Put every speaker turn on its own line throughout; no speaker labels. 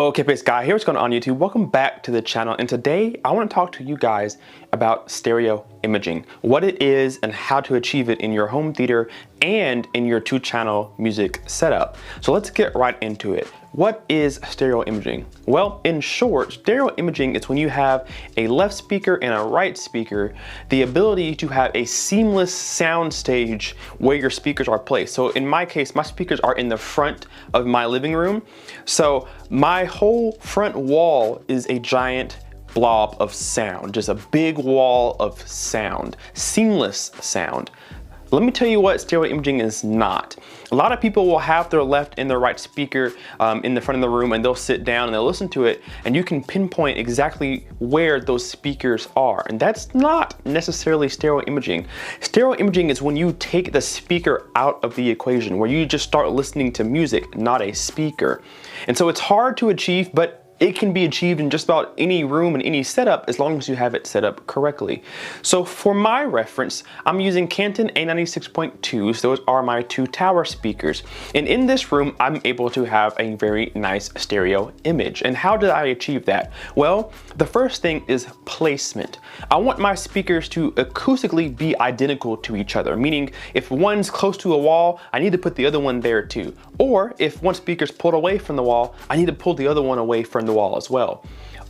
Okay, peace guy, here what's going on YouTube. Welcome back to the channel, and today I want to talk to you guys about stereo imaging, what it is and how to achieve it in your home theater and in your 2-channel music setup. So let's get right into it. What is stereo imaging? Well, in short, stereo imaging is when you have a left speaker and a right speaker, the ability to have a seamless sound stage where your speakers are placed. So in my case, my speakers are in the front of my living room. So my whole front wall is a giant blob of sound, just a big wall of sound, seamless sound. Let me tell you what stereo imaging is not. A lot of people will have their left and their right speaker in the front of the room, and they'll sit down and they'll listen to it, and you can pinpoint exactly where those speakers are. And that's not necessarily stereo imaging. Stereo imaging is when you take the speaker out of the equation, where you just start listening to music, not a speaker. And so it's hard to achieve, but it can be achieved in just about any room and any setup as long as you have it set up correctly. So for my reference, I'm using Canton A96.2s. Those are my 2 tower speakers. And in this room, I'm able to have a very nice stereo image. And how did I achieve that? Well, the first thing is placement. I want my speakers to acoustically be identical to each other, meaning if one's close to a wall, I need to put the other one there too. Or if one speaker's pulled away from the wall, I need to pull the other one away from the wall as well.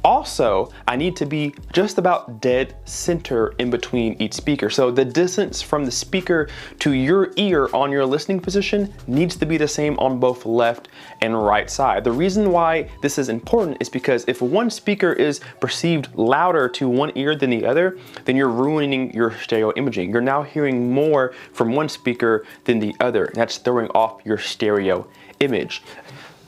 Also, I need to be just about dead center in between each speaker. So the distance from the speaker to your ear on your listening position needs to be the same on both left and right side. The reason why this is important is because if one speaker is perceived louder to one ear than the other, then you're ruining your stereo imaging. You're now hearing more from one speaker than the other. That's throwing off your stereo image.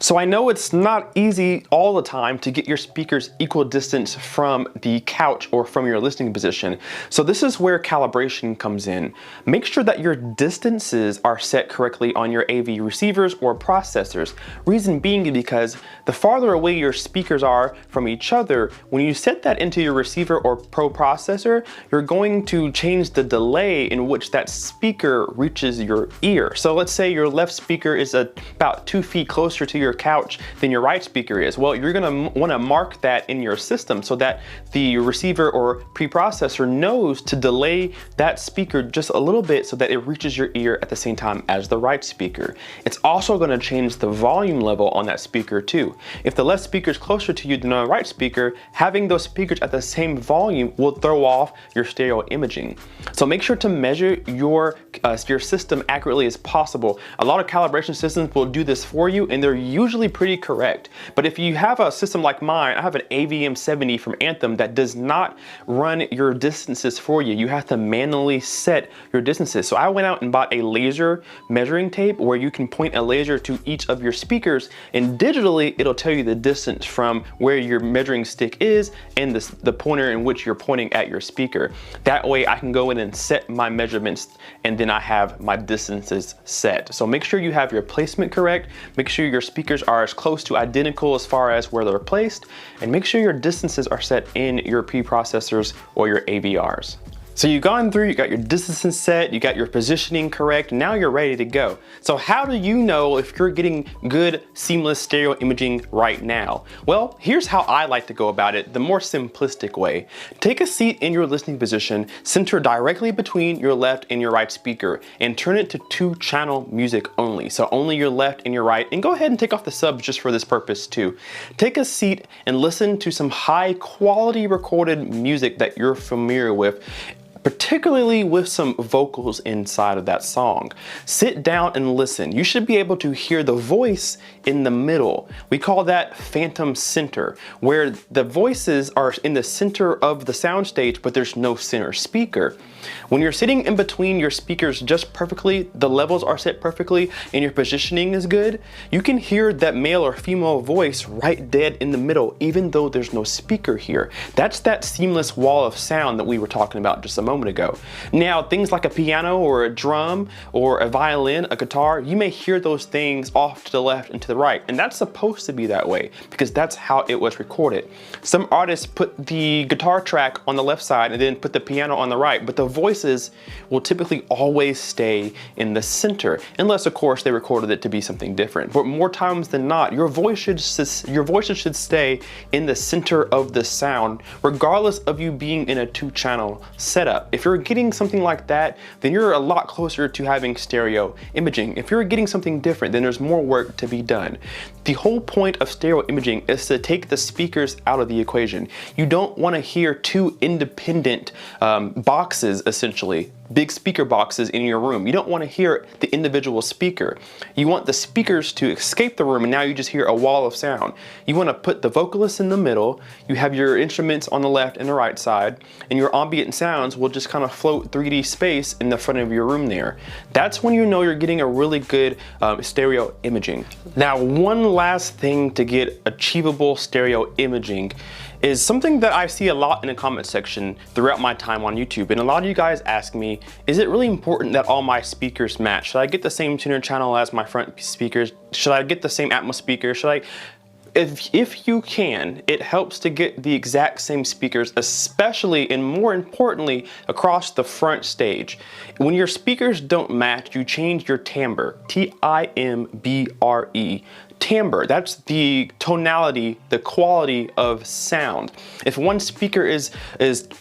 So I know it's not easy all the time to get your speakers equal distance from the couch or from your listening position. So this is where calibration comes in. Make sure that your distances are set correctly on your AV receivers or processors. Reason being because the farther away your speakers are from each other, when you set that into your receiver or pro processor, you're going to change the delay in which that speaker reaches your ear. So let's say your left speaker is about 2 feet closer to your couch than your right speaker is. Well, you're gonna wanna mark that in your system so that the receiver or preprocessor knows to delay that speaker just a little bit so that it reaches your ear at the same time as the right speaker. It's also gonna change the volume level on that speaker too. If the left speaker is closer to you than the right speaker, having those speakers at the same volume will throw off your stereo imaging. So make sure to measure your system accurately as possible. A lot of calibration systems will do this for you, and they're usually pretty correct. But if you have a system like mine, I have an AVM70 from Anthem that does not run your distances for you. You have to manually set your distances. So I went out and bought a laser measuring tape where you can point a laser to each of your speakers, and digitally it'll tell you the distance from where your measuring stick is and the pointer in which you're pointing at your speaker. That way I can go in and set my measurements, and then I have my distances set. So make sure you have your placement correct, make sure your speakers are as close to identical as far as where they're placed, and make sure your distances are set in your preprocessors or your AVRs. So you've gone through, you got your distances set, you got your positioning correct, now you're ready to go. So how do you know if you're getting good seamless stereo imaging right now? Well, here's how I like to go about it, the more simplistic way. Take a seat in your listening position, center directly between your left and your right speaker, and turn it to 2-channel music only. So only your left and your right, and go ahead and take off the subs just for this purpose too. Take a seat and listen to some high quality recorded music that you're familiar with, particularly with some vocals inside of that song. Sit down and listen. You should be able to hear the voice in the middle. We call that phantom center, where the voices are in the center of the soundstage, but there's no center speaker. When you're sitting in between your speakers just perfectly, the levels are set perfectly, and your positioning is good, you can hear that male or female voice right dead in the middle, even though there's no speaker here. That's that seamless wall of sound that we were talking about just a moment ago. ago. Now, things like a piano or a drum or a violin, a guitar, you may hear those things off to the left and to the right, and that's supposed to be that way because that's how it was recorded. Some artists put the guitar track on the left side and then put the piano on the right, but the voices will typically always stay in the center, unless of course they recorded it to be something different. But more times than not, your voices should stay in the center of the sound, regardless of you being in a 2-channel setup. If you're getting something like that, then you're a lot closer to having stereo imaging. If you're getting something different, then there's more work to be done. The whole point of stereo imaging is to take the speakers out of the equation. You don't want to hear two independent boxes, essentially, big speaker boxes in your room. You don't want to hear the individual speaker. You want the speakers to escape the room and now you just hear a wall of sound. You want to put the vocalist in the middle, you have your instruments on the left and the right side, and your ambient sounds will just kind of float 3D space in the front of your room there. That's when you know you're getting a really good stereo imaging. Now, one last thing to get achievable stereo imaging is something that I see a lot in the comment section throughout my time on YouTube. And a lot of you guys ask me, is it really important that all my speakers match? Should I get the same tuner channel as my front speakers? Should I get the same Atmos speaker? Should I? If you can, it helps to get the exact same speakers, especially and more importantly, across the front stage. When your speakers don't match, you change your timbre, T-I-M-B-R-E. Timbre, that's the tonality, the quality of sound. If one speaker is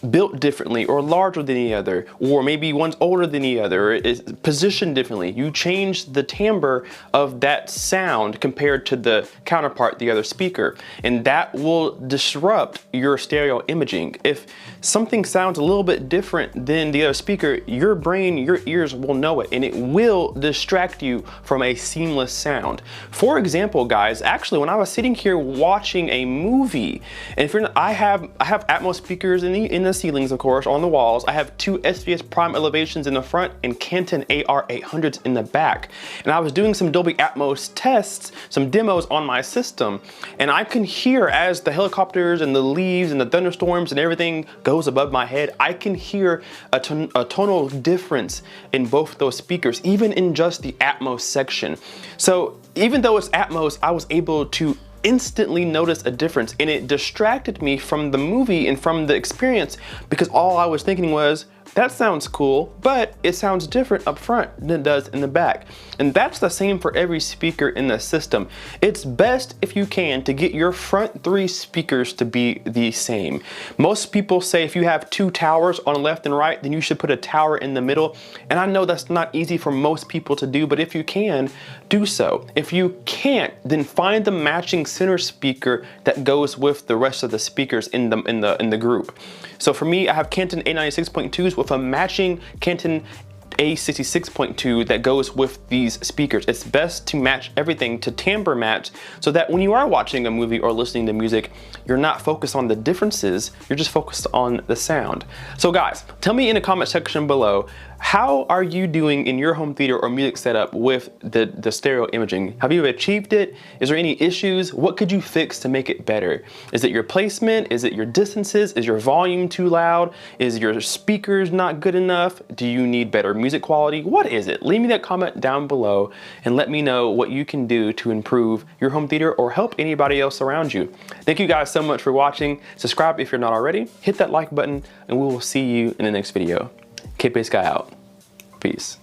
built differently or larger than the other, or maybe one's older than the other, or is positioned differently, you change the timbre of that sound compared to the counterpart, the other speaker, and that will disrupt your stereo imaging. If something sounds a little bit different than the other speaker, your brain, your ears will know it, and it will distract you from a seamless sound. For example, guys, actually when I was sitting here watching a movie, and if you're not, I have Atmos speakers in the ceilings, of course, on the walls. I have 2 SVS Prime elevations in the front and Canton AR800s in the back. And I was doing some Dolby Atmos tests, some demos on my system, and I can hear as the helicopters and the leaves and the thunderstorms and everything goes above my head, I can hear a tonal difference in both those speakers, even in just the Atmos section. So even though it's Atmos, I was able to instantly notice a difference, and it distracted me from the movie and from the experience because all I was thinking was, that sounds cool, but it sounds different up front than it does in the back. And that's the same for every speaker in the system. It's best, if you can, to get your front 3 speakers to be the same. Most people say if you have 2 towers on the left and right, then you should put a tower in the middle. And I know that's not easy for most people to do, but if you can, do so. If you can't, then find the matching center speaker that goes with the rest of the speakers in the group. So for me, I have Canton A96.2s with a matching Canton A66.2 that goes with these speakers. It's best to match everything to timbre match so that when you are watching a movie or listening to music, you're not focused on the differences, you're just focused on the sound. So guys, tell me in the comment section below, how are you doing in your home theater or music setup with the stereo imaging? Have you achieved it? Is there any issues? What could you fix to make it better? Is it your placement? Is it your distances? Is your volume too loud? Is your speakers not good enough? Do you need better music quality? What is it? Leave me that comment down below and let me know what you can do to improve your home theater or help anybody else around you. Thank you guys so much for watching. Subscribe if you're not already. Hit that like button and we will see you in the next video. K-Bass Guy out. Peace.